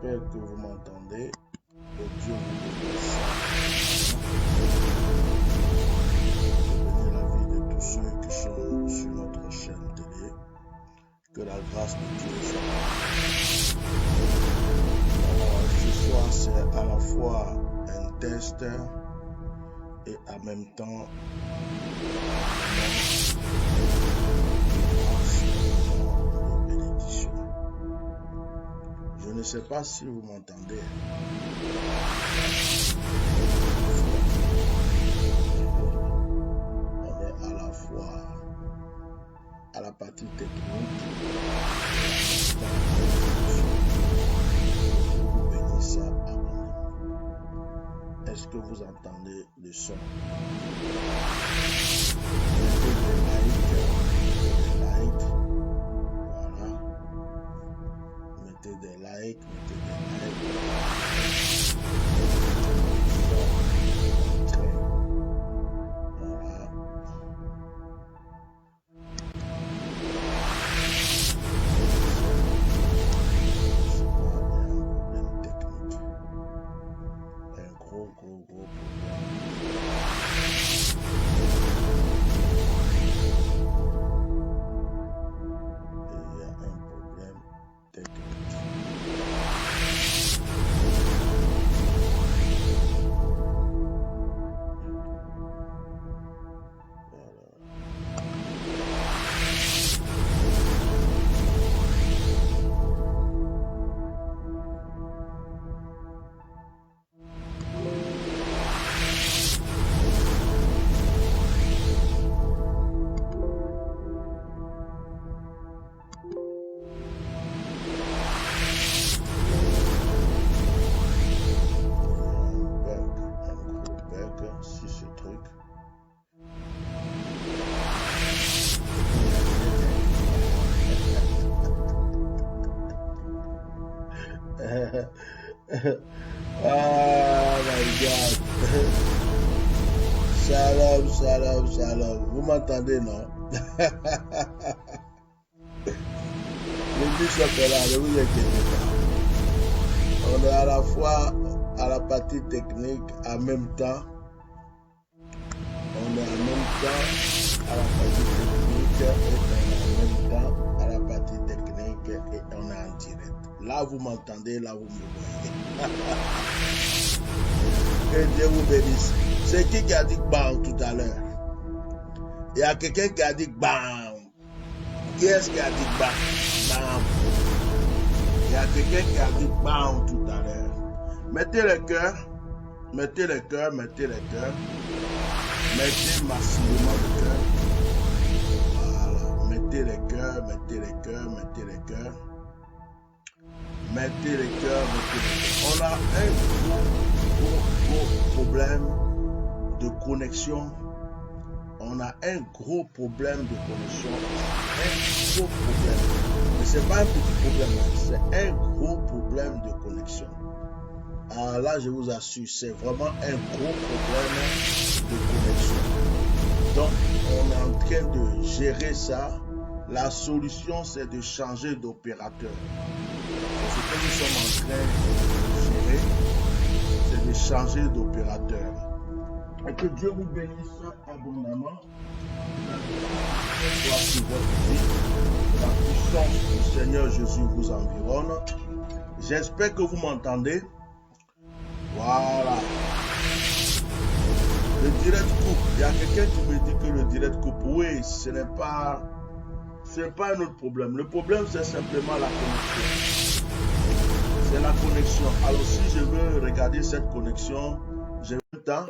J'espère que vous m'entendez. Que Dieu vous bénisse. Je bénis la vie de tous ceux qui sont sur notre chaîne télé. Que la grâce de Dieu soit. Ce soir, c'est à la fois un test et en même temps une bénédiction. Je ne sais pas si vous m'entendez. On est à la fois à la partie technique. Vous bénisse abondamment. Est-ce que vous entendez le son? Mettez des likes. Ah my God. Shalom. Vous m'entendez, non? Le bishop est là, ne vous inquiétez pas. On est à la fois à la partie technique, en même temps. On est en même temps à la partie technique et en même temps à la partie technique et on est en direct. Là, vous m'entendez, là, vous me voyez. Que Dieu vous bénisse. C'est qui a dit bam tout à l'heure? Il y a quelqu'un qui a dit bam. Qui est-ce qui a dit bam? Bam. Il y a quelqu'un qui a dit bam tout à l'heure. Mettez le cœur. Mettez massivement le cœur. Voilà. Mettez les cœurs. On a un gros problème de connexion. Un gros problème. Mais ce n'est pas un petit problème, c'est un gros problème de connexion. Alors là, je vous assure, c'est vraiment un gros problème de connexion. Donc, on est en train de gérer ça. La solution, c'est de changer d'opérateur. Ce que nous sommes en train de gérer, c'est de changer d'opérateur. Et que Dieu vous bénisse abondamment. Soit sur votre vie. La puissance du Seigneur Jésus vous environne. J'espère que vous m'entendez. Voilà. Le direct coupe. Il y a quelqu'un qui me dit que le direct coupe. Oui, ce n'est pas un autre problème. Le problème, c'est simplement la connexion. C'est la connexion. Alors, si je veux regarder cette connexion, j'ai le temps.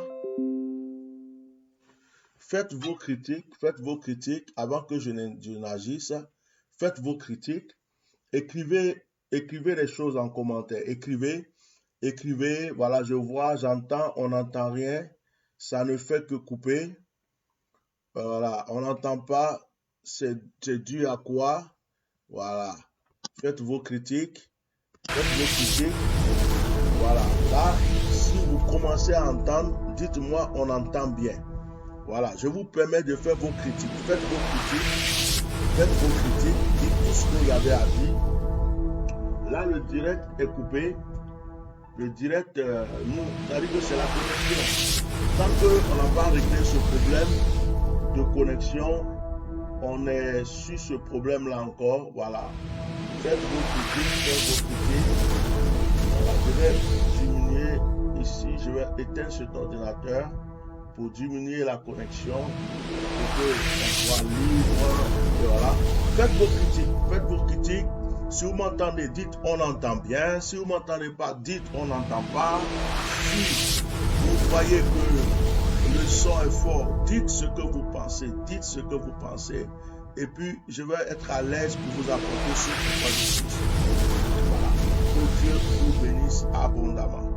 Faites vos critiques avant que je n'agisse. Faites vos critiques. Écrivez les choses en commentaire. Écrivez, voilà, je vois, j'entends, on n'entend rien. Ça ne fait que couper. Voilà, on n'entend pas. C'est dû à quoi? Voilà. Faites vos critiques. Voilà. Là, si vous commencez à entendre, dites-moi, on entend bien. Voilà, je vous permets de faire vos critiques. Faites vos critiques. Dites tout ce que vous avez à dire. là, le direct est coupé. Le direct, nous, ça dit que c'est la connexion. Tant qu'on n'a pas réglé ce problème de connexion, on est sur ce problème-là encore. Voilà. Faites vos critiques. Voilà. Je vais diminuer ici. Je vais éteindre cet ordinateur pour diminuer la connexion, pour que on soit libre. Et voilà. Faites vos critiques. Si vous m'entendez, dites on entend bien. Si vous ne m'entendez pas, dites on n'entend pas. Si vous voyez que le son est fort, dites ce que vous pensez. Et puis, je vais être à l'aise pour vous apporter ce que je suis. Voilà. Que Dieu vous bénisse abondamment.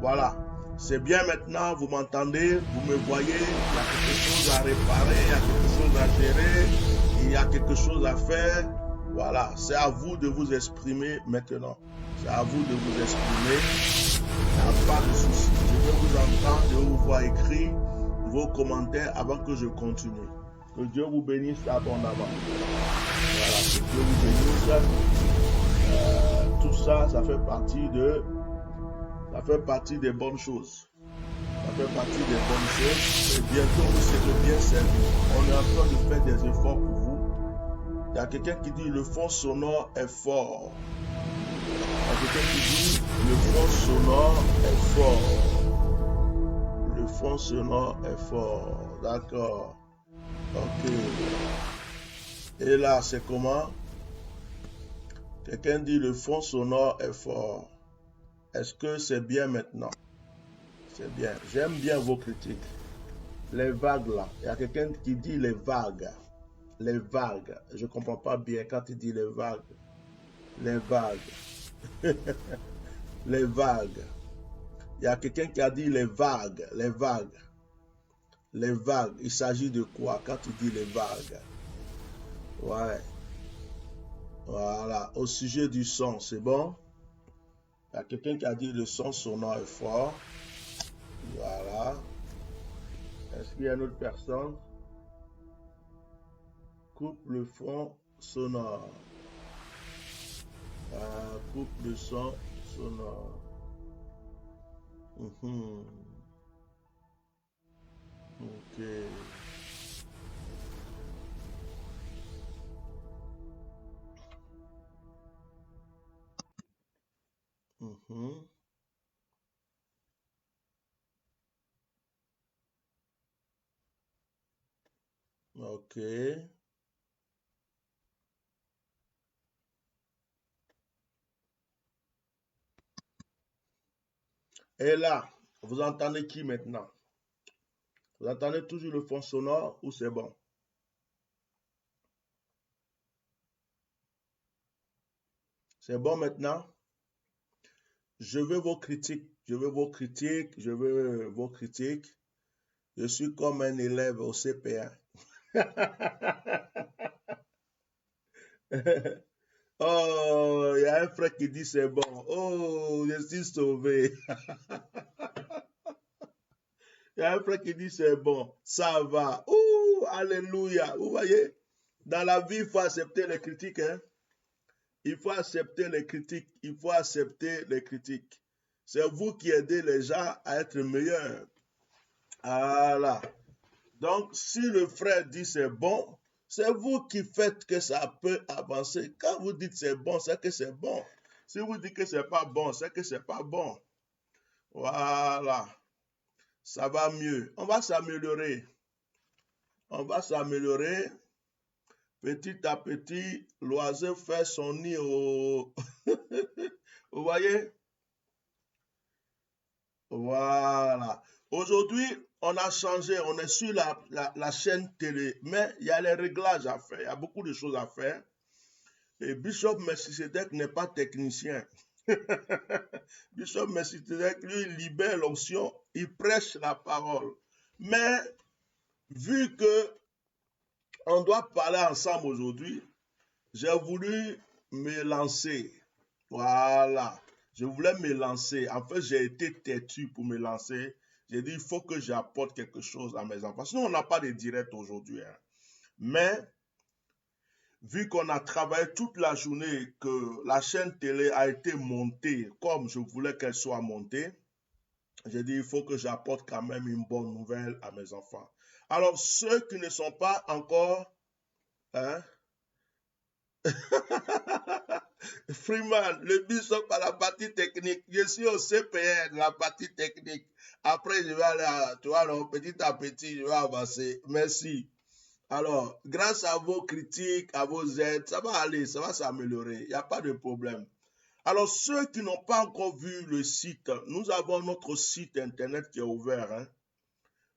Voilà. C'est bien maintenant, vous m'entendez, vous me voyez, il y a quelque chose à réparer, il y a quelque chose à gérer, il y a quelque chose à faire. Voilà, c'est à vous de vous exprimer maintenant. C'est à vous de vous exprimer. Il n'y a pas de souci. Je vais vous entendre, je vais vous voir écrire vos commentaires avant que je continue. Que Dieu vous bénisse abondamment. Voilà, que Dieu vous bénisse. Tout ça, ça fait partie des bonnes choses. Ça fait partie des bonnes choses. Et bientôt, vous serez bien servi. On est en train de faire des efforts pour vous. Il y a quelqu'un qui dit le fond sonore est fort. Il y a quelqu'un qui dit le fond sonore est fort. Le fond sonore est fort. D'accord. Ok. Et là, c'est comment? Quelqu'un dit le fond sonore est fort. Est-ce que c'est bien maintenant? C'est bien. J'aime bien vos critiques. Les vagues là. Il y a quelqu'un qui dit les vagues. Les vagues. Je ne comprends pas bien quand il dit les vagues. Les vagues. Les vagues. Il y a quelqu'un qui a dit les vagues. Les vagues. Les vagues. Il s'agit de quoi quand il dit les vagues? Ouais. Voilà. Au sujet du son, c'est bon? Il y a quelqu'un qui a dit le son sonore est fort. Voilà. Est-ce qu'il y a une autre personne? Coupe le fond sonore. Coupe le son sonore. Ok. Ok. Et là, vous entendez qui maintenant? Vous entendez toujours le fond sonore ou c'est bon? C'est bon maintenant? Je veux vos critiques. Je veux vos critiques. Je veux vos critiques. Je suis comme un élève au CP1. Oh, il y a un frère qui dit c'est bon. Oh, je suis sauvé. Il y a un frère qui dit c'est bon. Ça va. Oh, alléluia. Vous voyez, dans la vie, il faut accepter les critiques. Hein? Il faut accepter les critiques. Il faut accepter les critiques. C'est vous qui aidez les gens à être meilleurs. Voilà. Donc, si le frère dit c'est bon, c'est vous qui faites que ça peut avancer. Quand vous dites c'est bon, c'est que c'est bon. Si vous dites que c'est pas bon, c'est que c'est pas bon. Voilà. Ça va mieux. On va s'améliorer. On va s'améliorer. Petit à petit, l'oiseau fait son nid au... Vous voyez? Voilà. Aujourd'hui, on a changé, on est sur la chaîne télé, mais il y a les réglages à faire, il y a beaucoup de choses à faire. Et Bishop Melchizedek n'est pas technicien. Bishop Melchizedek, lui, il libère l'onction, il prêche la parole. Mais, vu que on doit parler ensemble aujourd'hui, j'ai voulu me lancer. Voilà. Je voulais me lancer. En fait, j'ai été têtu pour me lancer. J'ai dit, il faut que j'apporte quelque chose à mes enfants. Sinon, on n'a pas de direct aujourd'hui. Hein. Mais, vu qu'on a travaillé toute la journée, que la chaîne télé a été montée comme je voulais qu'elle soit montée, j'ai dit, il faut que j'apporte quand même une bonne nouvelle à mes enfants. Alors, ceux qui ne sont pas encore, hein, Freeman, le bishop à la partie technique. Je suis au CPN, la partie technique. Après, je vais aller, tu vois, alors, petit à petit, je vais avancer. Merci. Alors, grâce à vos critiques, à vos aides, ça va aller, ça va s'améliorer. Il n'y a pas de problème. Alors, ceux qui n'ont pas encore vu le site, nous avons notre site internet qui est ouvert. Hein.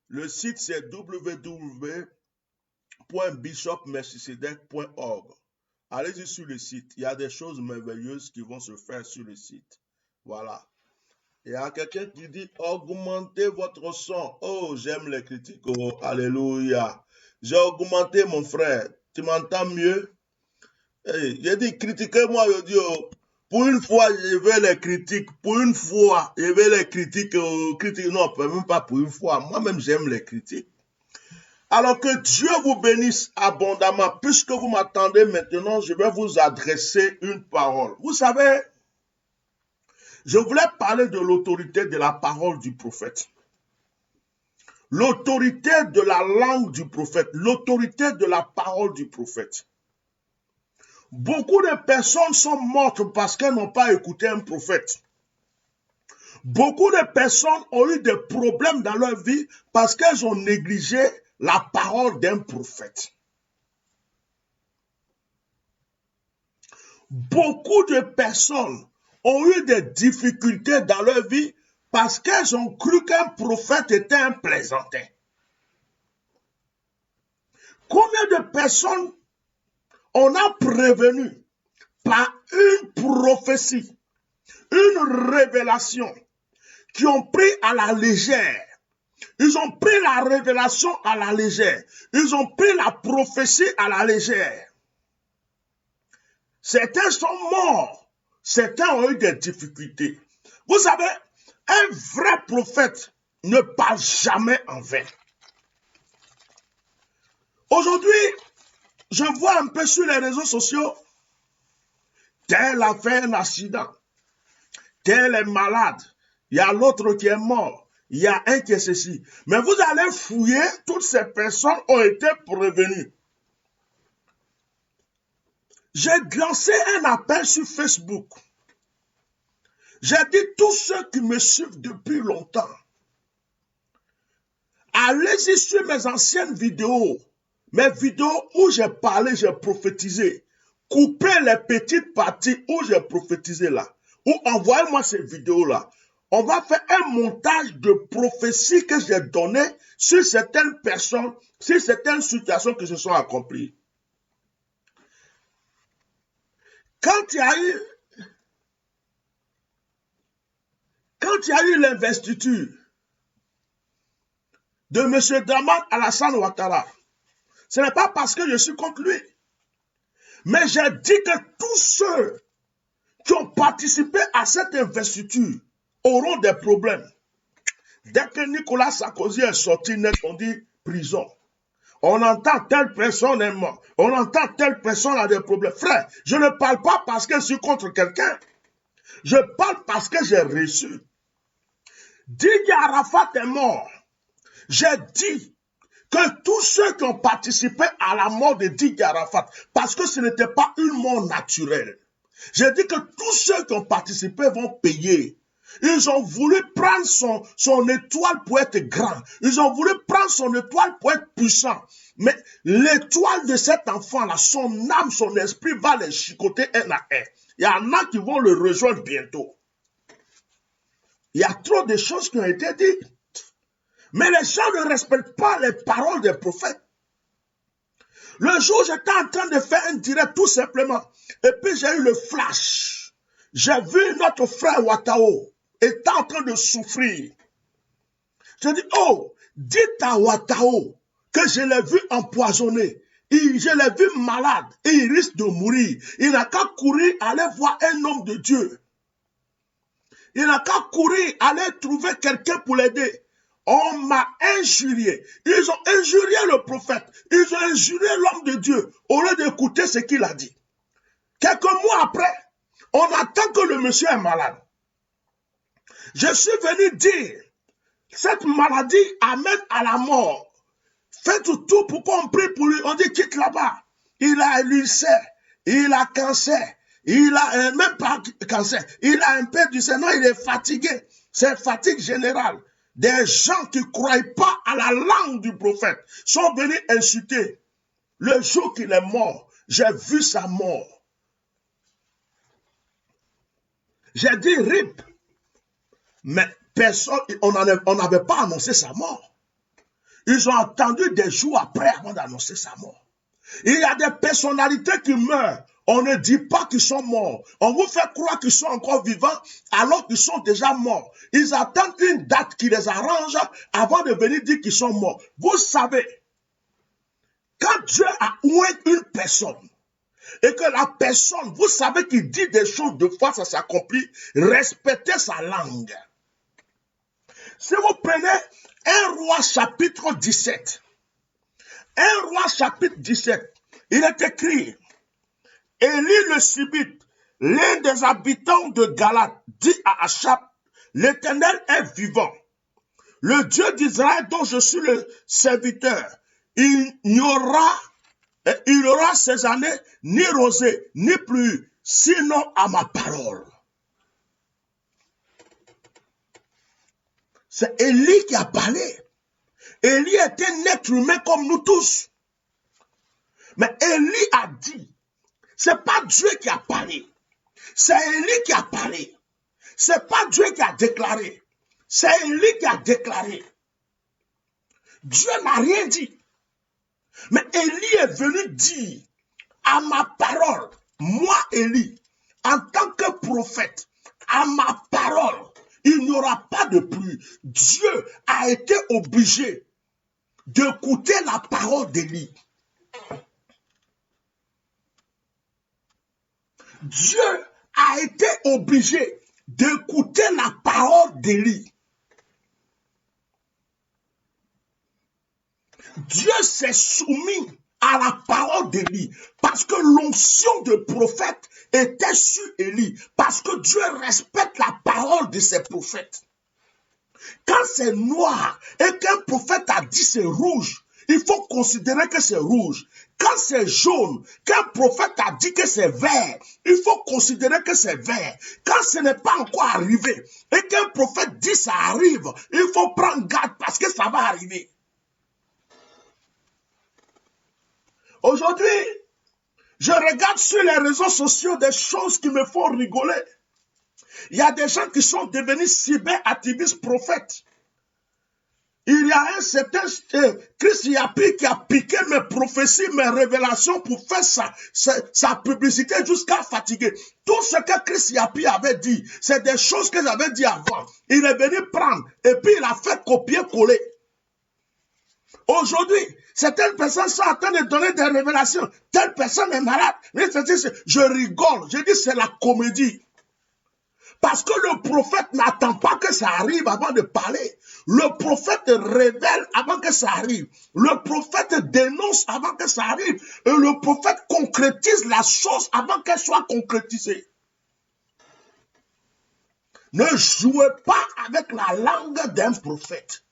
Le site, c'est www.bishopmelchisedec.org. Allez-y sur le site. Il y a des choses merveilleuses qui vont se faire sur le site. Voilà. Il y a quelqu'un qui dit augmentez votre son. Oh, j'aime les critiques. Oh, alléluia. J'ai augmenté, mon frère. Tu m'entends mieux? Hey, j'ai dit critiquez-moi, je dis, oh, pour une fois, je vais les critiques. Pour une fois, je vais les critiques. Non, même pas pour une fois. Moi-même, j'aime les critiques. Alors que Dieu vous bénisse abondamment. Puisque vous m'attendez maintenant, je vais vous adresser une parole. Vous savez, je voulais parler de l'autorité de la parole du prophète. L'autorité de la langue du prophète. L'autorité de la parole du prophète. Beaucoup de personnes sont mortes parce qu'elles n'ont pas écouté un prophète. Beaucoup de personnes ont eu des problèmes dans leur vie parce qu'elles ont négligé la parole d'un prophète. Beaucoup de personnes ont eu des difficultés dans leur vie parce qu'elles ont cru qu'un prophète était un plaisantin. Combien de personnes on a prévenu par une prophétie, une révélation, qui ont pris à la légère. Ils ont pris la révélation à la légère. Ils ont pris la prophétie à la légère. Certains sont morts. Certains ont eu des difficultés. Vous savez, un vrai prophète ne parle jamais en vain. Aujourd'hui, je vois un peu sur les réseaux sociaux, tel a fait un accident, tel est malade, il y a l'autre qui est mort. Il y a un qui est ceci. Mais vous allez fouiller, toutes ces personnes ont été prévenues. J'ai lancé un appel sur Facebook. J'ai dit tous ceux qui me suivent depuis longtemps, allez-y sur mes anciennes vidéos, mes vidéos où j'ai parlé, j'ai prophétisé. Coupez les petites parties où j'ai prophétisé là. Ou envoyez-moi ces vidéos-là. On va faire un montage de prophéties que j'ai données sur certaines personnes, sur certaines situations qui se sont accomplies. Quand il y a eu l'investiture de M. Draman Alassane Ouattara, ce n'est pas parce que je suis contre lui, mais j'ai dit que tous ceux qui ont participé à cette investiture auront des problèmes. Dès que Nicolas Sarkozy est sorti net, on dit prison. On entend telle personne est morte. On entend telle personne a des problèmes. Frère, je ne parle pas parce que je suis contre quelqu'un. Je parle parce que j'ai reçu. Didier Arafat est mort. J'ai dit que tous ceux qui ont participé à la mort de Didier Arafat, parce que ce n'était pas une mort naturelle, j'ai dit que tous ceux qui ont participé vont payer. Ils ont voulu prendre son étoile pour être grand. Ils ont voulu prendre son étoile pour être puissant. Mais l'étoile de cet enfant-là, son âme, son esprit va les chicoter un à un. Il y en a qui vont le rejoindre bientôt. Il y a trop de choses qui ont été dites. Mais les gens ne respectent pas les paroles des prophètes. Le jour où j'étais en train de faire un direct tout simplement, et puis j'ai eu le flash. J'ai vu notre frère Ouattao était en train de souffrir. J'ai dit, oh, dites à Ouattao que je l'ai vu empoisonné. Je l'ai vu malade et il risque de mourir. Il n'a qu'à courir aller voir un homme de Dieu. Il n'a qu'à courir aller trouver quelqu'un pour l'aider. On m'a injurié. Ils ont injurié le prophète. Ils ont injurié l'homme de Dieu au lieu d'écouter ce qu'il a dit. Quelques mois après, on attend que le monsieur est malade. Je suis venu dire, cette maladie amène à la mort. Faites tout pour qu'on prie pour lui. On dit quitte là-bas. Il a ulcère, il a cancer, il a même pas cancer, il a un peu du sein, non, il est fatigué. C'est fatigue générale. Des gens qui ne croient pas à la langue du prophète sont venus insulter. Le jour qu'il est mort, j'ai vu sa mort. J'ai dit RIP. Mais personne, on n'avait pas annoncé sa mort. Ils ont attendu des jours après avant d'annoncer sa mort. Il y a des personnalités qui meurent. On ne dit pas qu'ils sont morts. On vous fait croire qu'ils sont encore vivants alors qu'ils sont déjà morts. Ils attendent une date qui les arrange avant de venir dire qu'ils sont morts. Vous savez, quand Dieu a oué une personne et que la personne, vous savez qu'il dit des choses de fois ça s'accomplit, respectez sa langue. Si vous prenez 1 Roi chapitre 17, 1 Roi chapitre 17, il est écrit, Élie le Subite, l'un des habitants de Galate, dit à Achab, l'Éternel est vivant. Le Dieu d'Israël dont je suis le serviteur, il aura ces années ni rosée, ni pluie, sinon à ma parole. C'est Élie qui a parlé. Élie était un être humain comme nous tous. Mais Élie a dit, c'est pas Dieu qui a parlé. C'est Élie qui a parlé. C'est pas Dieu qui a déclaré. C'est Élie qui a déclaré. Dieu n'a rien dit. Mais Élie est venu dire à ma parole, moi Élie, en tant que prophète, à ma parole, il n'y aura pas de pluie. Dieu a été obligé d'écouter la parole d'Élie. Dieu a été obligé d'écouter la parole d'Élie. Dieu s'est soumis à la parole d'Élie parce que l'onction de prophète était sur Élie, parce que Dieu respecte la parole de ses prophètes. Quand c'est noir et qu'un prophète a dit c'est rouge, il faut considérer que c'est rouge. Quand c'est jaune, qu'un prophète a dit que c'est vert, il faut considérer que c'est vert. Quand ce n'est pas encore arrivé et qu'un prophète dit ça arrive, il faut prendre garde parce que ça va arriver. Aujourd'hui, je regarde sur les réseaux sociaux des choses qui me font rigoler. Il y a des gens qui sont devenus cyber-activistes prophètes. Il y a un certain Chris Yapi qui a piqué mes prophéties, mes révélations pour faire sa publicité jusqu'à fatiguer. Tout ce que Chris Yapi avait dit, c'est des choses que j'avais dit avant. Il est venu prendre et puis il a fait copier-coller. Aujourd'hui, certaines personnes sont en train de donner des révélations. Telle personne est malade. Je rigole. Je dis c'est la comédie. Parce que le prophète n'attend pas que ça arrive avant de parler. Le prophète révèle avant que ça arrive. Le prophète dénonce avant que ça arrive. Et le prophète concrétise la chose avant qu'elle soit concrétisée. Ne jouez pas avec la langue d'un prophète.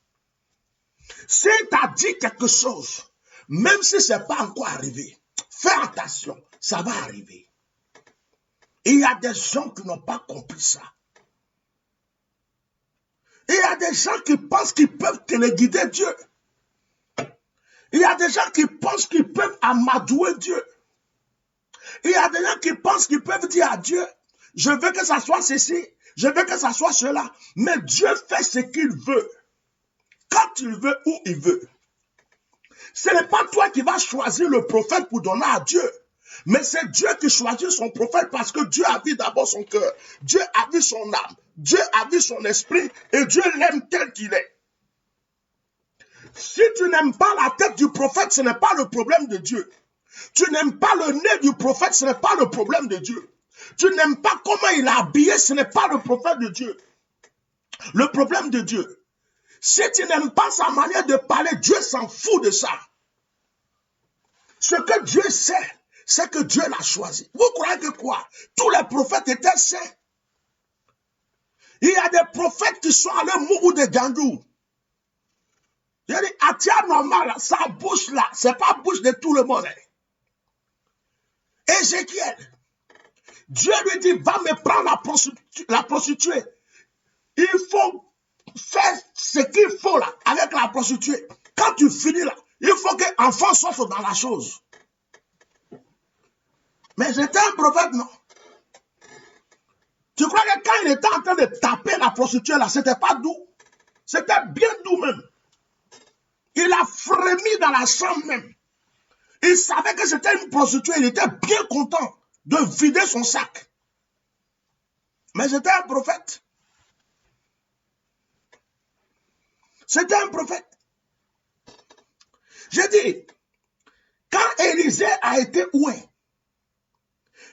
Si tu as dit quelque chose, même si ce n'est pas encore arrivé, fais attention, ça va arriver. Il y a des gens qui n'ont pas compris ça. Il y a des gens qui pensent qu'ils peuvent téléguider Dieu. Il y a des gens qui pensent qu'ils peuvent amadouer Dieu. Il y a des gens qui pensent qu'ils peuvent dire à Dieu, je veux que ça soit ceci, je veux que ça soit cela. Mais Dieu fait ce qu'il veut. Quand il veut, où il veut. Ce n'est pas toi qui vas choisir le prophète pour donner à Dieu. Mais c'est Dieu qui choisit son prophète parce que Dieu a vu d'abord son cœur. Dieu a vu son âme. Dieu a vu son esprit et Dieu l'aime tel qu'il est. Si tu n'aimes pas la tête du prophète, ce n'est pas le problème de Dieu. Tu n'aimes pas le nez du prophète, ce n'est pas le problème de Dieu. Tu n'aimes pas comment il est habillé, ce n'est pas le prophète de Dieu. Le problème de Dieu, Si tu n'aimes pas sa manière de parler, Dieu s'en fout de ça. Ce que Dieu sait, c'est que Dieu l'a choisi. Vous croyez que quoi? Tous les prophètes étaient saints. Il y a des prophètes qui sont allés mourir de Gandou. Je dis, Atia normal, sa bouche là, c'est pas la bouche de tout le monde. Ézéchiel, Dieu lui dit, va me prendre la prostituée. Il faut faire ce qu'il faut là, avec la prostituée. Quand tu finis là, il faut que l'enfant sorte dans la chose. Mais c'était un prophète, non? Tu crois que quand il était en train de taper la prostituée là, c'était pas doux? C'était bien doux même. Il a frémi dans la chambre même. Il savait que c'était une prostituée, il était bien content de vider son sac. Mais c'était un prophète. C'était un prophète. J'ai dit, quand Élisée a été oué,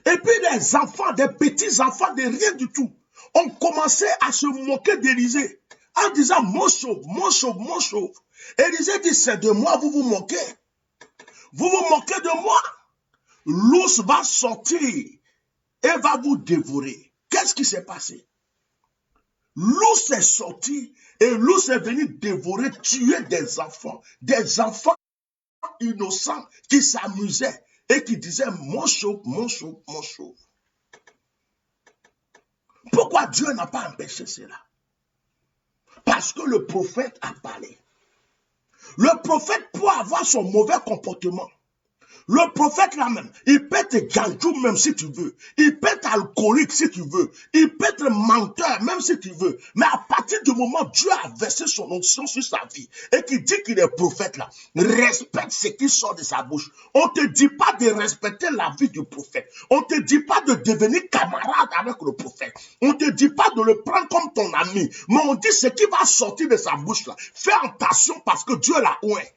et puis les enfants, des petits enfants de rien du tout, ont commencé à se moquer d'Élisée en disant, mon chauve, mon chauve, mon chauve. Élisée dit, c'est de moi, vous vous moquez. Vous vous moquez de moi. L'ours va sortir et va vous dévorer. Qu'est-ce qui s'est passé? L'ours est sorti et l'ours est venu dévorer, tuer des enfants innocents qui s'amusaient et qui disaient mon chauve, mon chauve, mon chauve. Pourquoi Dieu n'a pas empêché cela? Parce que le prophète a parlé. Le prophète peut avoir son mauvais comportement. Le prophète là-même, il peut être gandou même si tu veux. Il peut être alcoolique si tu veux. Il peut être menteur même si tu veux. Mais à partir du moment où Dieu a versé son onction sur sa vie et qu'il dit qu'il est prophète là, respecte ce qui sort de sa bouche. On ne te dit pas de respecter la vie du prophète. On ne te dit pas de devenir camarade avec le prophète. On ne te dit pas de le prendre comme ton ami. Mais on dit ce qui va sortir de sa bouche là. Fais attention parce que Dieu l'a oué.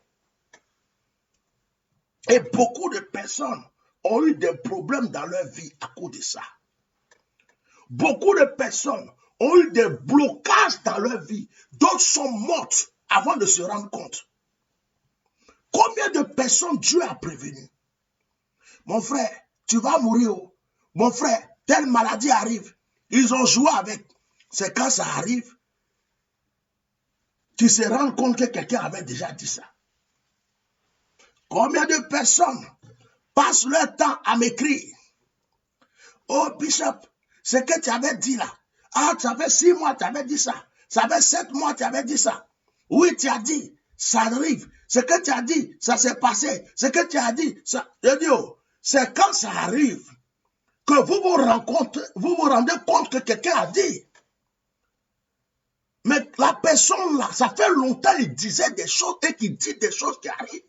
Et beaucoup de personnes ont eu des problèmes dans leur vie à cause de ça. Beaucoup de personnes ont eu des blocages dans leur vie. D'autres sont mortes avant de se rendre compte. Combien de personnes Dieu a prévenu? Mon frère, tu vas mourir. Mon frère, telle maladie arrive. Ils ont joué avec. C'est quand ça arrive, tu te rends compte que quelqu'un avait déjà dit ça. Combien de personnes passent leur temps à m'écrire? Oh, Bishop, ce que tu avais dit là. Ah, ça fait 6 mois, tu avais dit ça. Ça fait 7 mois, tu avais dit ça. Oui, tu as dit, ça arrive. Ce que tu as dit, ça s'est passé. Ce que tu as dit, ça. Je dis, oh, c'est quand ça arrive que vous vous rendez compte que quelqu'un a dit. Mais la personne là, ça fait longtemps qu'il disait des choses et qu'il dit des choses qui arrivent.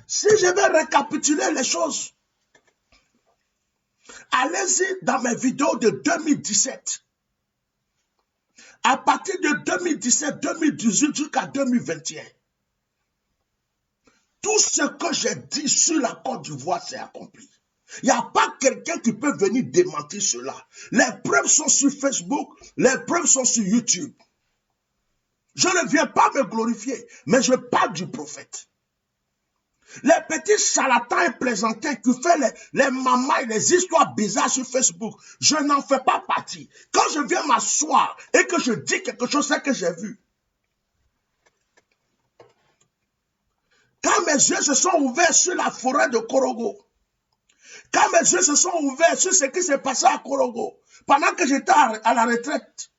Si je vais récapituler les choses, allez-y dans mes vidéos de 2017. À partir de 2017, 2018 jusqu'à 2021, tout ce que j'ai dit sur la Côte d'Ivoire s'est accompli. Il n'y a pas quelqu'un qui peut venir démentir cela. Les preuves sont sur Facebook, les preuves sont sur YouTube. Je ne viens pas me glorifier, mais je parle du prophète. Les petits charlatans et plaisantins qui font les mamans et les histoires bizarres sur Facebook, je n'en fais pas partie. Quand je viens m'asseoir et que je dis quelque chose, c'est que j'ai vu. Quand mes yeux se sont ouverts sur la forêt de Korogo, quand mes yeux se sont ouverts sur ce qui s'est passé à Korogo, pendant que j'étais à la retraite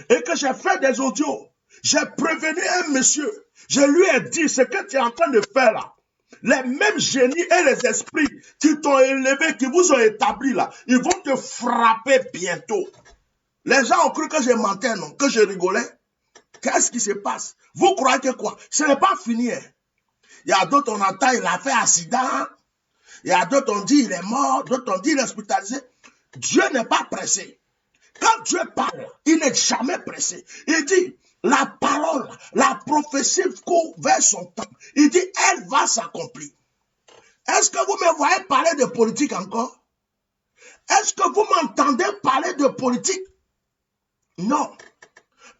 et que j'ai fait des audios, j'ai prévenu un monsieur, je lui ai dit ce que tu es en train de faire là. Les mêmes génies et les esprits qui t'ont élevé, qui vous ont établi là, ils vont te frapper bientôt. Les gens ont cru que je mentais, non, que je rigolais. Qu'est-ce qui se passe? Vous croyez que quoi? Ce n'est pas fini. Hein? Il y a d'autres, on entend, il a fait accident. Il y a d'autres, on dit, il est mort. D'autres, on dit, il est hospitalisé. Dieu n'est pas pressé. Quand Dieu parle, il n'est jamais pressé. Il dit, la parole, la prophétie court vers son temps. Il dit, elle va s'accomplir. Est-ce que vous me voyez parler de politique encore? Est-ce que vous m'entendez parler de politique? Non.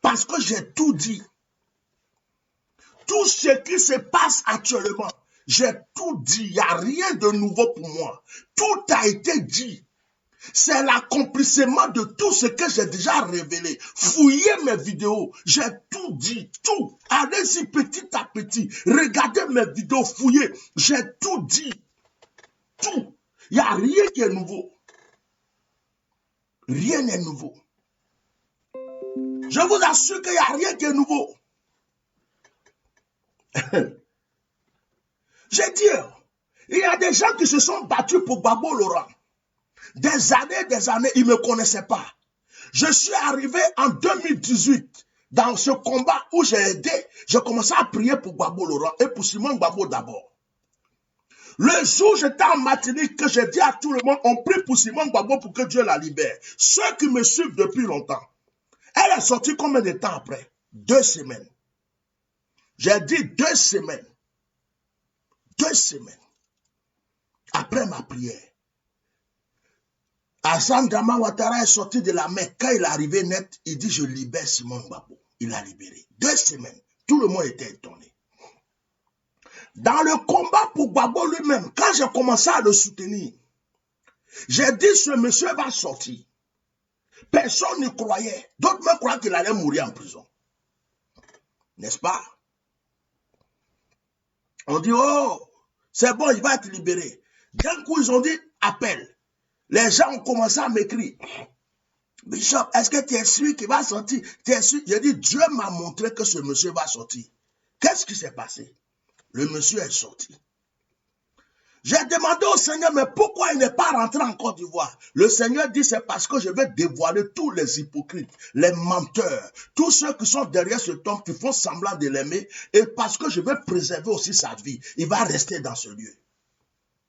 Parce que j'ai tout dit. Tout ce qui se passe actuellement, j'ai tout dit. Il n'y a rien de nouveau pour moi. Tout a été dit. C'est l'accomplissement de tout ce que j'ai déjà révélé. Fouillez mes vidéos. J'ai tout dit. Tout. Allez-y petit à petit. Regardez mes vidéos. Fouillez. J'ai tout dit. Tout. Il n'y a rien qui est nouveau. Rien n'est nouveau. Je vous assure qu'il n'y a rien qui est nouveau. J'ai dit, il y a des gens qui se sont battus pour Gbagbo Laurent. Des années, ils ne me connaissaient pas. Je suis arrivé en 2018 dans ce combat où j'ai aidé. J'ai commencé à prier pour Gbagbo Laurent et pour Simon Gbagbo d'abord. Le jour où j'étais en Martinique, que j'ai dit à tout le monde, on prie pour Simon Gbagbo pour que Dieu la libère. Ceux qui me suivent depuis longtemps. Elle est sortie combien de temps après? 2 semaines. J'ai dit 2 semaines. 2 semaines. Après ma prière. Hassan Drama Ouattara est sorti de la Mecque. Quand il est arrivé net, il dit, je libère Simon Gbagbo. Il a libéré. 2 semaines. Tout le monde était étonné. Dans le combat pour Gbagbo lui-même, quand j'ai commencé à le soutenir, j'ai dit, ce monsieur va sortir. Personne n'y croyait. D'autres me croyaient qu'il allait mourir en prison. N'est-ce pas? On dit, oh, c'est bon, il va être libéré. D'un coup, ils ont dit, appel. Les gens ont commencé à m'écrire. Bishop, est-ce que tu es sûr qu'il va sortir? Tu es sûr? J'ai dit, Dieu m'a montré que ce monsieur va sortir. Qu'est-ce qui s'est passé? Le monsieur est sorti. J'ai demandé au Seigneur, mais pourquoi il n'est pas rentré en Côte d'Ivoire? Le Seigneur dit, c'est parce que je vais dévoiler tous les hypocrites, les menteurs, tous ceux qui sont derrière cet homme, qui font semblant de l'aimer, et parce que je vais préserver aussi sa vie. Il va rester dans ce lieu.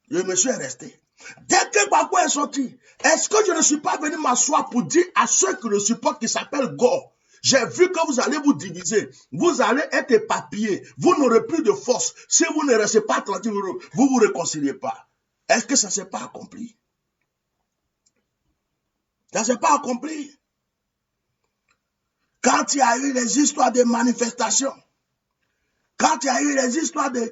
Le monsieur est resté. Dès que Gbagbo est sorti, est-ce que je ne suis pas venu m'asseoir pour dire à ceux qui le supportent, qui s'appellent Gore, j'ai vu que vous allez vous diviser, vous allez être éparpillés, vous n'aurez plus de force. Si vous ne restez pas tranquille, vous ne vous réconciliez pas. Est-ce que ça ne s'est pas accompli? Ça ne s'est pas accompli. Quand il y a eu les histoires de manifestations, quand il y a eu les histoires de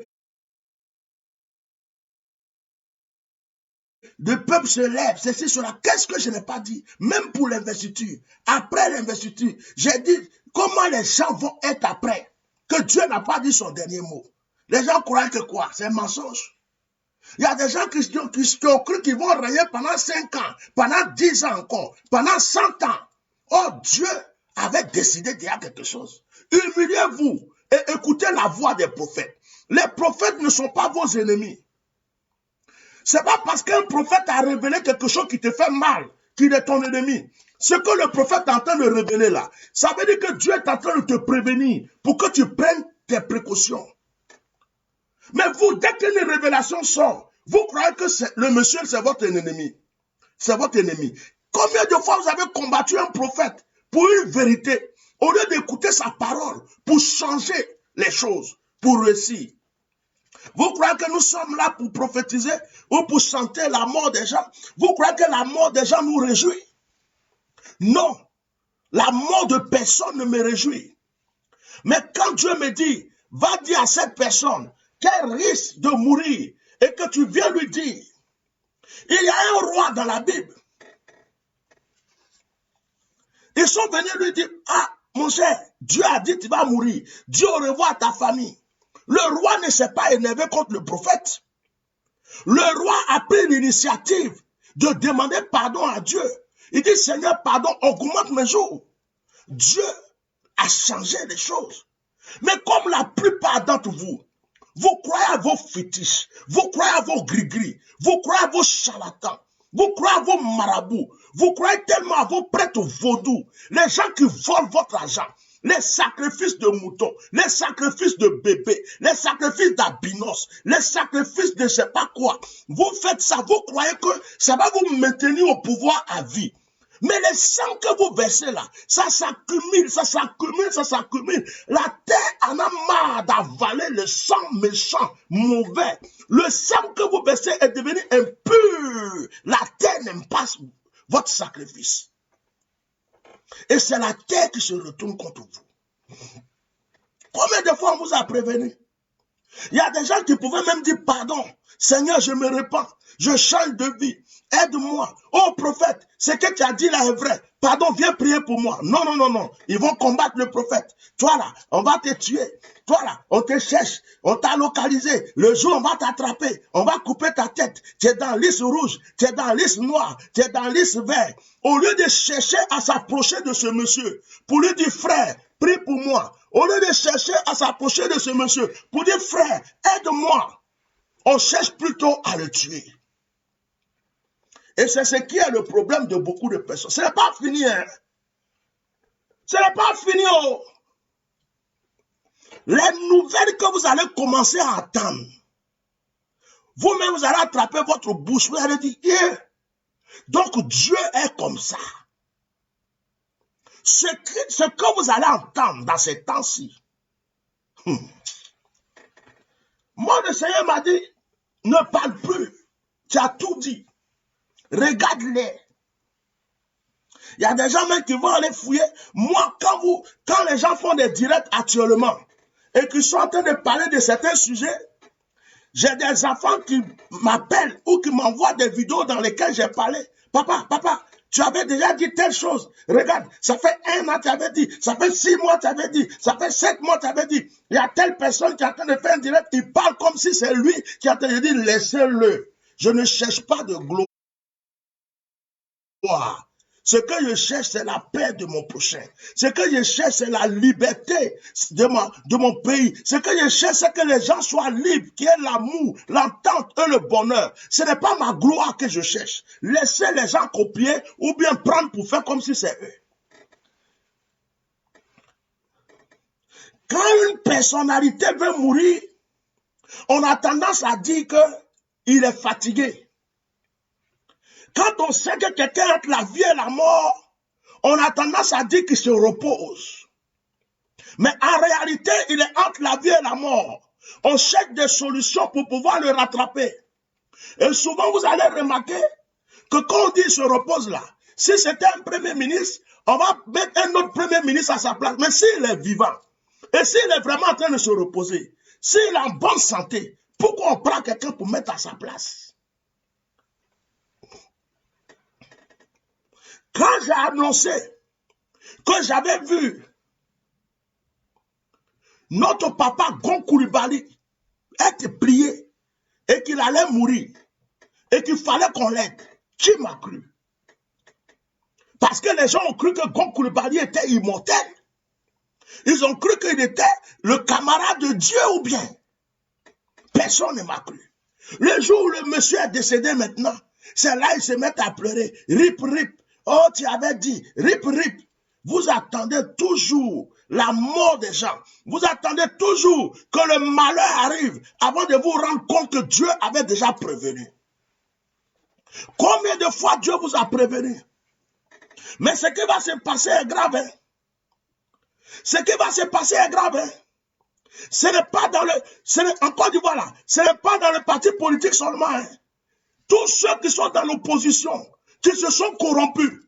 peuple se lève, ceci, cela. Qu'est-ce que je n'ai pas dit? Même pour l'investiture. Après l'investiture, j'ai dit comment les gens vont être après. Que Dieu n'a pas dit son dernier mot. Les gens croient que quoi? C'est un mensonge. Il y a des gens qui ont cru qu'ils vont régner pendant 5 ans, pendant 10 ans encore, pendant 100 ans. Oh, Dieu avait décidé d'y avoir quelque chose. Humiliez-vous et écoutez la voix des prophètes. Les prophètes ne sont pas vos ennemis. Ce n'est pas parce qu'un prophète a révélé quelque chose qui te fait mal qu'il est ton ennemi. Ce que le prophète est en train de révéler là, ça veut dire que Dieu est en train de te prévenir pour que tu prennes tes précautions. Mais vous, dès qu'une révélation sort, vous croyez que le monsieur, c'est votre ennemi. C'est votre ennemi. Combien de fois vous avez combattu un prophète pour une vérité, au lieu d'écouter sa parole, pour changer les choses, pour réussir? Vous croyez que nous sommes là pour prophétiser ou pour chanter la mort des gens? Vous croyez que la mort des gens nous réjouit? Non. La mort de personne ne me réjouit. Mais quand Dieu me dit, va dire à cette personne qu'elle risque de mourir et que tu viens lui dire, il y a un roi dans la Bible. Ils sont venus lui dire, ah, mon cher, Dieu a dit tu vas mourir. Dieu au revoir ta famille. Le roi ne s'est pas énervé contre le prophète. Le roi a pris l'initiative de demander pardon à Dieu. Il dit, Seigneur, pardon, augmente mes jours. Dieu a changé les choses. Mais comme la plupart d'entre vous, vous croyez à vos fétiches, vous croyez à vos gris-gris, vous croyez à vos charlatans, vous croyez à vos marabouts, vous croyez tellement à vos prêtres vaudous, les gens qui volent votre argent, les sacrifices de moutons, les sacrifices de bébés, les sacrifices d'albinos, les sacrifices de je ne sais pas quoi. Vous faites ça, vous croyez que ça va vous maintenir au pouvoir à vie. Mais les sangs que vous versez là, ça s'accumule, ça s'accumule, ça s'accumule. La terre en a marre d'avaler le sang méchant, mauvais. Le sang que vous versez est devenu impur. La terre n'aime pas votre sacrifice. Et c'est la terre qui se retourne contre vous. Combien de fois on vous a prévenu? Il y a des gens qui pouvaient même dire pardon. Seigneur, je me repens. Je change de vie. Aide-moi. Oh prophète, ce que tu as dit là est vrai. Pardon, viens prier pour moi. Non, non, non, non. Ils vont combattre le prophète. Toi là, on va te tuer. Toi là, on te cherche. On t'a localisé. Le jour, on va t'attraper. On va couper ta tête. Tu es dans la liste rouge. Tu es dans la liste noire. Tu es dans la liste verte. Au lieu de chercher à s'approcher de ce monsieur, pour lui dire frère, prie pour moi. Au lieu de chercher à s'approcher de ce monsieur, pour dire frère, aide-moi. On cherche plutôt à le tuer. Et c'est ce qui est le problème de beaucoup de personnes. Ce n'est pas fini, hein. Ce n'est pas fini, oh. Les nouvelles que vous allez commencer à attendre, vous-même, vous allez attraper votre bouche, vous allez dire, yeah. Donc Dieu est comme ça. Ce que vous allez entendre dans ces temps-ci, moi, le Seigneur m'a dit, ne parle plus. Tu as tout dit. Regarde-les. Il y a des gens même qui vont aller fouiller. Moi, quand les gens font des directs actuellement et qui sont en train de parler de certains sujets, j'ai des enfants qui m'appellent ou qui m'envoient des vidéos dans lesquelles j'ai parlé. Papa, tu avais déjà dit telle chose. Regarde, ça fait 1 an, tu avais dit. Ça fait 6 mois, tu avais dit. Ça fait 7 mois, tu avais dit. Il y a telle personne qui est en train de faire un direct. Il parle comme si c'est lui qui est en train de dire, laissez-le. Je ne cherche pas de gloire. Ce que je cherche, c'est la paix de mon prochain. Ce que je cherche, c'est la liberté de mon pays. Ce que je cherche, c'est que les gens soient libres, qu'il y ait l'amour, l'entente et le bonheur. Ce n'est pas ma gloire que je cherche. Laissez les gens copier ou bien prendre pour faire comme si c'est eux. Quand une personnalité veut mourir, on a tendance à dire qu'il est fatigué. Quand on sait que quelqu'un entre la vie et la mort, on a tendance à dire qu'il se repose. Mais en réalité, il est entre la vie et la mort. On cherche des solutions pour pouvoir le rattraper. Et souvent, vous allez remarquer que quand on dit qu'il se repose là, si c'était un premier ministre, on va mettre un autre premier ministre à sa place. Mais s'il est vivant, et s'il est vraiment en train de se reposer, s'il est en bonne santé, pourquoi on prend quelqu'un pour mettre à sa place? Quand j'ai annoncé que j'avais vu notre papa Gon Coulibaly être prié et qu'il allait mourir et qu'il fallait qu'on l'aide, qui m'a cru? Parce que les gens ont cru que Gon Coulibaly était immortel. Ils ont cru qu'il était le camarade de Dieu ou bien. Personne ne m'a cru. Le jour où le monsieur est décédé maintenant, c'est là qu'ils se mettent à pleurer. Rip, rip. Oh, tu avais dit, rip, rip. Vous attendez toujours la mort des gens. Vous attendez toujours que le malheur arrive avant de vous rendre compte que Dieu avait déjà prévenu. Combien de fois Dieu vous a prévenu? Mais ce qui va se passer est grave. Hein? Ce qui va se passer est grave. Hein? Ce n'est pas dans le... En Côte d'Ivoire là, ce n'est pas dans le parti politique seulement. Hein? Tous ceux qui sont dans l'opposition, qui se sont corrompus,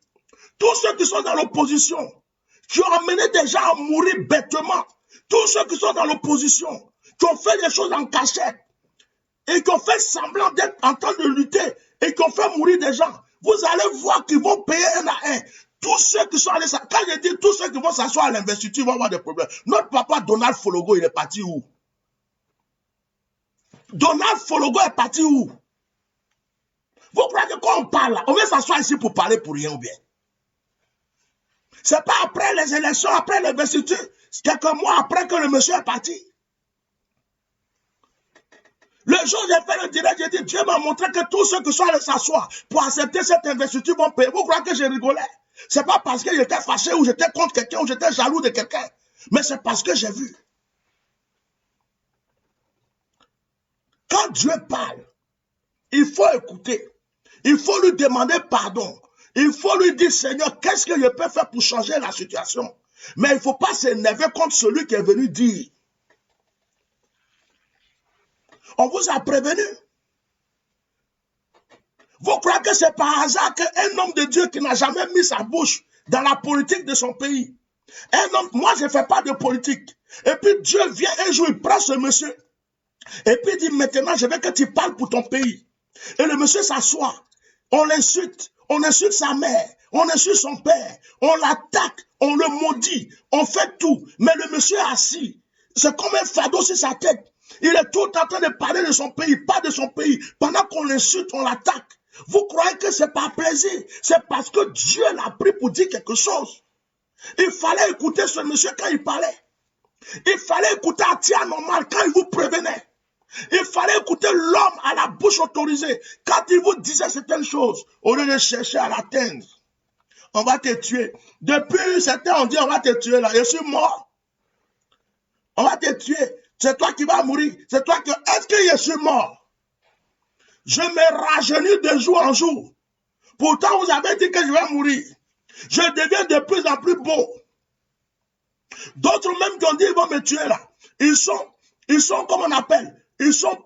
tous ceux qui sont dans l'opposition, qui ont amené des gens à mourir bêtement, tous ceux qui sont dans l'opposition, qui ont fait des choses en cachette, et qui ont fait semblant d'être en train de lutter, et qui ont fait mourir des gens, vous allez voir qu'ils vont payer un à un. Tous ceux qui sont allés, quand je dis tous ceux qui vont s'asseoir à l'investiture vont avoir des problèmes. Notre papa Donald Fologo, il est parti où? Donald Fologo est parti où? Vous croyez que quand on parle là, on vient s'asseoir ici pour parler pour rien ou bien? C'est pas après les élections, après l'investiture, quelques mois après que le monsieur est parti. Le jour où j'ai fait le direct, j'ai dit, Dieu m'a montré que tous ceux qui sont allés s'asseoir pour accepter cette investiture vont payer. Vous croyez que je rigolais? C'est pas parce que j'étais fâché ou j'étais contre quelqu'un ou j'étais jaloux de quelqu'un. Mais c'est parce que j'ai vu. Quand Dieu parle, il faut écouter. Il faut lui demander pardon. Il faut lui dire, Seigneur, qu'est-ce que je peux faire pour changer la situation? Mais il ne faut pas s'énerver contre celui qui est venu dire. On vous a prévenu. Vous croyez que c'est par hasard qu'un homme de Dieu qui n'a jamais mis sa bouche dans la politique de son pays, un homme, moi je ne fais pas de politique, et puis Dieu vient un jour, il prend ce monsieur, et puis il dit maintenant je veux que tu parles pour ton pays. Et le monsieur s'assoit, on l'insulte sa mère, on insulte son père, on l'attaque, on le maudit, on fait tout, mais le monsieur est assis, c'est comme un fardeau sur sa tête. Il est tout en train de parler de son pays, pas de son pays, pendant qu'on l'insulte, on l'attaque. Vous croyez que c'est par plaisir, c'est parce que Dieu l'a pris pour dire quelque chose. Il fallait écouter ce monsieur quand il parlait. Il fallait écouter Atia normal quand il vous prévenait. Il fallait écouter l'homme à la bouche autorisée quand il vous disait certaines choses. Au lieu de chercher à l'atteindre. On va te tuer. Depuis certains ont dit on va te tuer là. Je suis mort. On va te tuer. C'est toi qui vas mourir. C'est toi qui... Est-ce que je suis mort? Je me rajeunis de jour en jour. Pourtant, vous avez dit que je vais mourir. Je deviens de plus en plus beau. D'autres même qui ont dit ils vont me tuer là. Ils sont comme on appelle, ils sont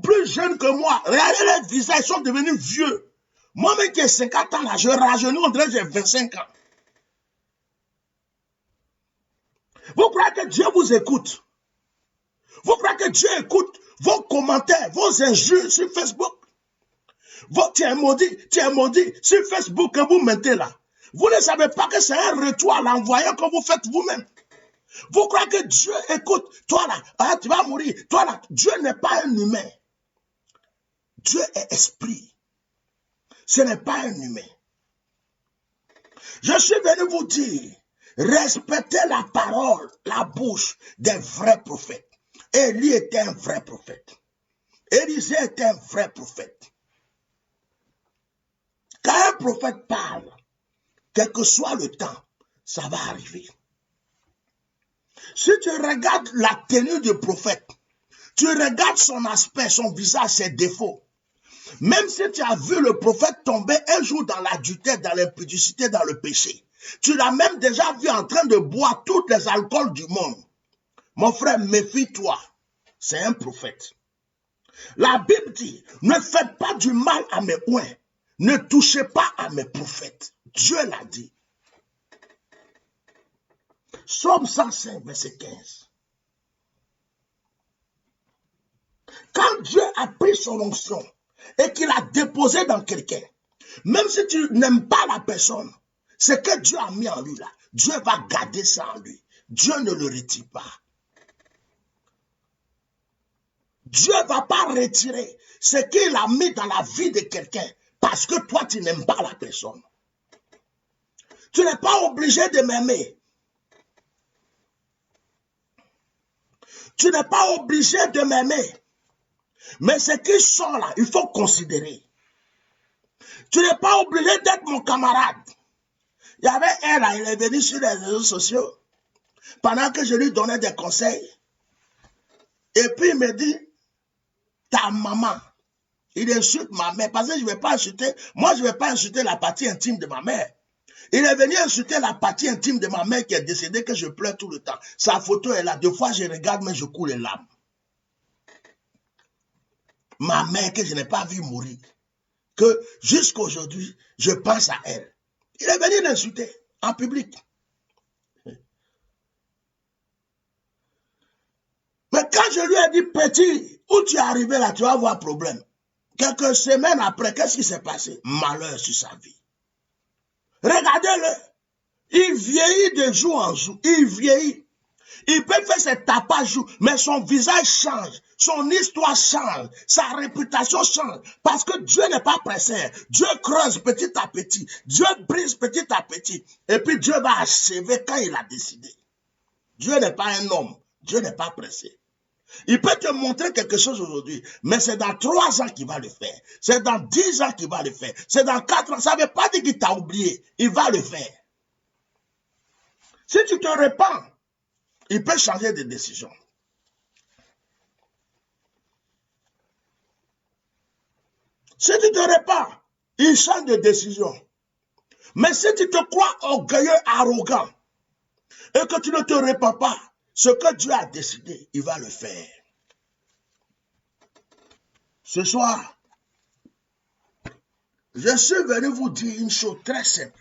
plus jeunes que moi. Regardez leurs visages, ils sont devenus vieux. Moi-même qui ai 50 ans là, je rajeunis, on dirait que j'ai 25 ans. Vous croyez que Dieu vous écoute? Vous croyez que Dieu écoute vos commentaires, vos injures sur Facebook? Tu es maudit sur Facebook que vous mettez là. Vous ne savez pas que c'est un retour à l'envoyeur que vous faites vous-même. Vous croyez que Dieu écoute? Toi là, tu vas mourir. Toi là, Dieu n'est pas un humain. Dieu est esprit. Ce n'est pas un humain. Je suis venu vous dire, respectez la parole, la bouche des vrais prophètes. Élie était un vrai prophète. Élisée était un vrai prophète. Quand un prophète parle, quel que soit le temps, ça va arriver. Si tu regardes la tenue du prophète, tu regardes son aspect, son visage, ses défauts. Même si tu as vu le prophète tomber un jour dans l'adultère, dans l'impudicité, dans le péché, tu l'as même déjà vu en train de boire tous les alcools du monde. Mon frère, méfie-toi. C'est un prophète. La Bible dit, ne faites pas du mal à mes oins. Ne touchez pas à mes prophètes. Dieu l'a dit. Psaume 105, verset 15. Quand Dieu a pris son onction et qu'il a déposé dans quelqu'un, même si tu n'aimes pas la personne, ce que Dieu a mis en lui là, Dieu va garder ça en lui. Dieu ne le retire pas. Dieu ne va pas retirer ce qu'il a mis dans la vie de quelqu'un parce que toi tu n'aimes pas la personne. Tu n'es pas obligé de m'aimer. Tu n'es pas obligé de m'aimer. Mais ce qui sort là, il faut considérer. Tu n'es pas obligé d'être mon camarade. Il y avait un là, il est venu sur les réseaux sociaux. Pendant que je lui donnais des conseils. Et puis il me dit, ta maman. Il insulte ma mère. Parce que je ne vais pas insulter. Moi, je ne vais pas insulter la partie intime de ma mère. Il est venu insulter la partie intime de ma mère qui est décédée, que je pleure tout le temps. Sa photo est là. Deux fois, je regarde, mais je coule les larmes. Ma mère que je n'ai pas vue mourir. Que jusqu'à aujourd'hui, je pense à elle. Il est venu l'insulter en public. Mais quand je lui ai dit, petit, où tu es arrivé là, tu vas avoir problème. Quelques semaines après, qu'est-ce qui s'est passé? Malheur sur sa vie. Regardez-le. Il vieillit de jour en jour. Il vieillit. Il peut faire ses tapages, mais son visage change. Son histoire change. Sa réputation change. Parce que Dieu n'est pas pressé. Dieu creuse petit à petit. Dieu brise petit à petit. Et puis Dieu va achever quand il a décidé. Dieu n'est pas un homme. Dieu n'est pas pressé. Il peut te montrer quelque chose aujourd'hui, mais c'est dans 3 ans qu'il va le faire. C'est dans 10 ans qu'il va le faire. C'est dans 4 ans. Ça ne veut pas dire qu'il t'a oublié. Il va le faire. Si tu te répands, il peut changer de décision. Si tu te répands, il change de décision. Mais si tu te crois orgueilleux, arrogant, et que tu ne te répands pas, ce que Dieu a décidé, il va le faire. Ce soir, Je suis venu vous dire une chose très simple.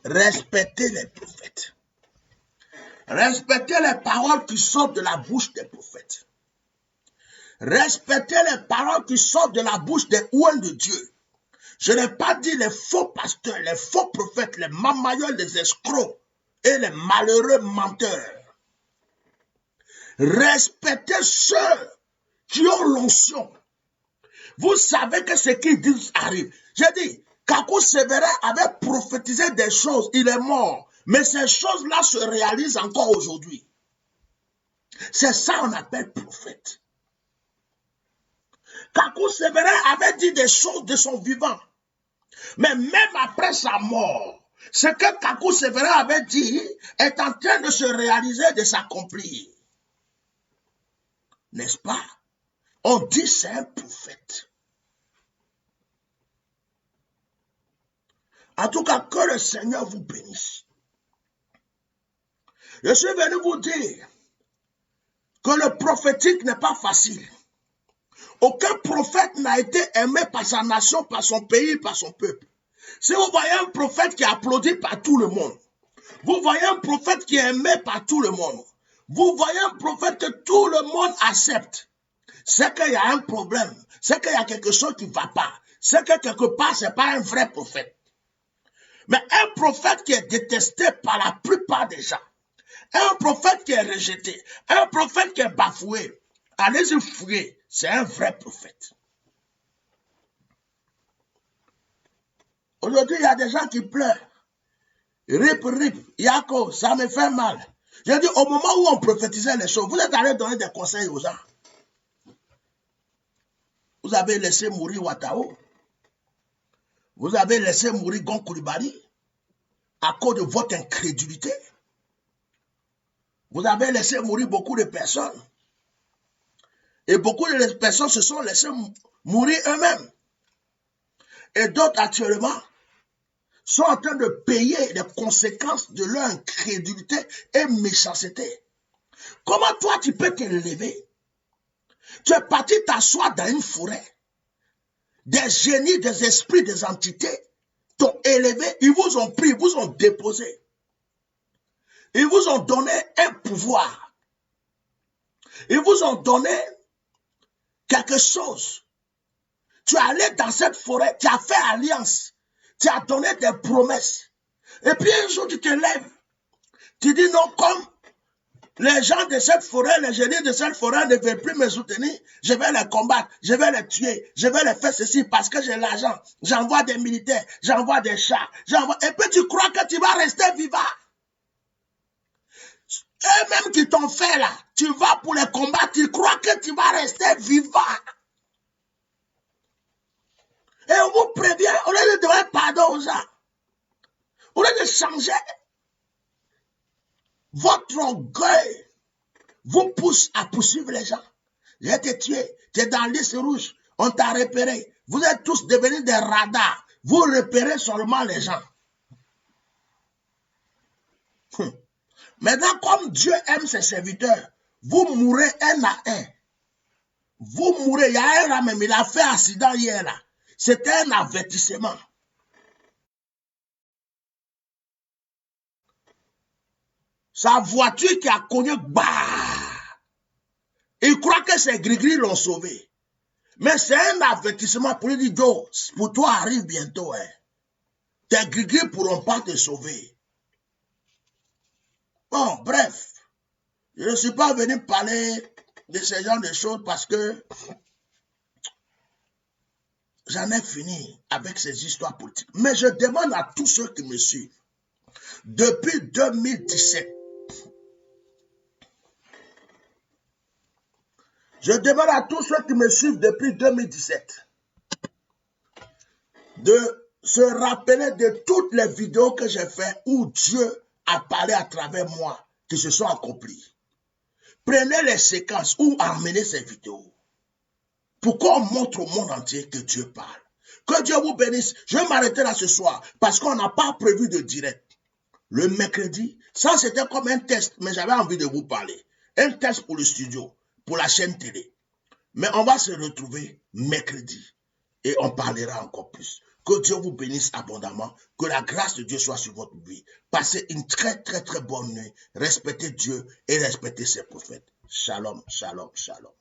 Respectez les prophètes. Respectez les paroles qui sortent de la bouche des prophètes. Respectez les paroles qui sortent de la bouche des ouins de Dieu. Je n'ai pas dit les faux pasteurs, les faux prophètes, les mamailleurs, les escrocs et les malheureux menteurs. Respectez ceux qui ont l'onction. Vous savez que ce qu'ils disent arrive. J'ai dit, Kakou Sévérin avait prophétisé des choses, il est mort. Mais ces choses-là se réalisent encore aujourd'hui. C'est ça qu'on appelle prophète. Kakou Sévérin avait dit des choses de son vivant. Mais même après sa mort, ce que Kakou Sévérin avait dit est en train de se réaliser, de s'accomplir. N'est-ce pas? On dit c'est un prophète. En tout cas, que le Seigneur vous bénisse. Je suis venu vous dire que le prophétique n'est pas facile. Aucun prophète n'a été aimé par sa nation, par son pays, par son peuple. Si vous voyez un prophète qui est applaudi par tout le monde, vous voyez un prophète qui est aimé par tout le monde, vous voyez un prophète que tout le monde accepte, c'est qu'il y a un problème, c'est qu'il y a quelque chose qui ne va pas, c'est que quelque part, ce n'est pas un vrai prophète. Mais un prophète qui est détesté par la plupart des gens, un prophète qui est rejeté, un prophète qui est bafoué, allez-y fouiller, c'est un vrai prophète. Aujourd'hui, il y a des gens qui pleurent. Rip, Yako, ça me fait mal. J'ai dit, au moment où on prophétisait les choses, vous êtes allé donner des conseils aux gens. Vous avez laissé mourir Ouattao. Vous avez laissé mourir Gon Coulibaly à cause de votre incrédulité. Vous avez laissé mourir beaucoup de personnes. Et beaucoup de personnes se sont laissées mourir eux-mêmes. Et d'autres actuellement sont en train de payer les conséquences de leur incrédulité et méchanceté. Comment toi tu peux te lever? Tu es parti t'asseoir dans une forêt. Des génies, des esprits, des entités t'ont élevé, ils vous ont pris, ils vous ont déposé. Ils vous ont donné un pouvoir. Ils vous ont donné quelque chose. Tu es allé dans cette forêt, tu as fait alliance, tu as donné des promesses. Et puis un jour tu te lèves, tu dis non, comme les gens de cette forêt, les génies de cette forêt ne veulent plus me soutenir, je vais les combattre, je vais les tuer, je vais les faire ceci parce que j'ai l'argent. J'envoie des militaires, j'envoie des chars, et puis tu crois que tu vas rester vivant. Eux-mêmes qui t'ont fait là, tu vas pour les combattre, tu crois que tu vas rester vivant. Et on vous prévient, au lieu de demander pardon aux gens, au lieu de changer, votre orgueil vous pousse à poursuivre les gens. J'ai été tué, tu es dans la liste rouge, on t'a repéré. Vous êtes tous devenus des radars. Vous repérez seulement les gens. Maintenant, comme Dieu aime ses serviteurs, vous mourrez un à un. Vous mourrez. Il y a un là même, il a fait accident hier là. C'était un avertissement. Sa voiture qui a cogné, bah! Il croit que ses gris-gris l'ont sauvé. Mais c'est un avertissement pour lui dire, Joe, pour toi arrive bientôt. Hein. Tes gris-gris ne pourront pas te sauver. Bon, bref. Je ne suis pas venu parler de ce genre de choses parce que j'en ai fini avec ces histoires politiques. Mais je demande à tous ceux qui me suivent, depuis 2017, je demande à tous ceux qui me suivent depuis 2017 de se rappeler de toutes les vidéos que j'ai faites où Dieu a parlé à travers moi, qui se sont accomplies. Prenez les séquences ou amenez ces vidéos. Pourquoi on montre au monde entier que Dieu parle? Que Dieu vous bénisse. Je vais m'arrêter là ce soir parce qu'on n'a pas prévu de direct. Le mercredi, ça c'était comme un test, mais j'avais envie de vous parler. Un test pour le studio, pour la chaîne télé. Mais on va se retrouver mercredi. et on parlera encore plus. Que Dieu vous bénisse abondamment. Que la grâce de Dieu soit sur votre vie. Passez une très, très, très bonne nuit. Respectez Dieu et respectez ses prophètes. Shalom, shalom, shalom.